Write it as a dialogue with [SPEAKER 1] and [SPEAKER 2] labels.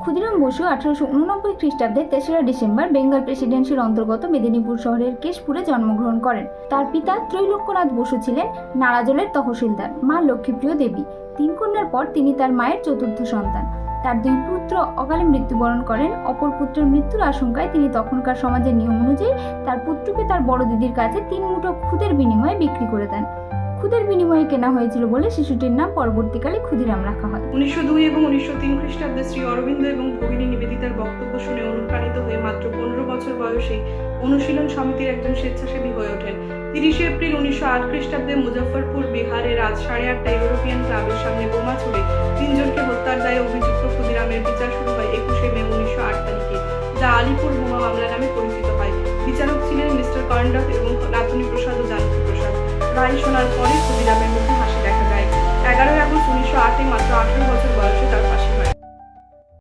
[SPEAKER 1] ক্ষুদিরাম বসু 1889 খ্রিস্টাব্দে 3রা ডিসেম্বর বেঙ্গল প্রেসিডেন্সির অন্তর্গত মেদিনীপুর শহরের কেশপুরে জন্মগ্রহণ করেন। তার পিতা ত্রৈলোক্যনাথ বসু ছিলেন নারাজলের তহসিলদার, মা লক্ষ্মীপ্রিয় দেবী। 3 কন্যার পর তিনি তার মায়ের চতুর্থ সন্তান। তার 2 পুত্র অকালে মৃত্যুবরণ করেন। অপর পুত্রের মৃত্যুর আশঙ্কায় তিনি তখনকার সমাজের নিয়ম অনুযায়ী তার পুত্রকে তার বড় দিদির কাছে 3 মুঠো খুদের বিনিময়ে বিক্রি করে দেন। খুদের বিনিময়ে কেনা হয়েছিল বলে শিশুটির নাম পরবর্তীকালে ক্ষুদিরাম রাখা হয়।
[SPEAKER 2] 1902 এবং 1903 খ্রিস্টাব্দে শ্রী অরবিন্দ এবং ভগিনী নিবেদিতার বক্তব্য শুনে অনুপ্রাণিত হয়ে মাত্র 15 বছর বয়সে অনুশীলন সমিতির একজন স্বেচ্ছাসেবী হয়ে ওঠেন। 30 এপ্রিল 1908 খ্রিস্টাব্দে মুজফ্ফরপুর, বিহারে রাত 8:30টায় ইউরোপিয়ান ক্লাবের সামনে বোমা ছুড়ে 3 জনকে হত্যার দায়ে অভিযুক্ত ক্ষুদিরামের বিচার শুরু হয় 21 মে 1908 তারিখে, যা আলিপুর বোমা মামলা নামে পরিচিত হয়। বিচারক ছিলেন মিস্টার কর্ণডক এবং নাথুনী প্রসাদ ও জানকী প্রসাদ। রায় শোনার পরে ক্ষুদিরামের মুখে হাসি দেখা যায়। 11 আগস্ট 1908 মাত্র 18 বছর বয়সে তার ফাঁসি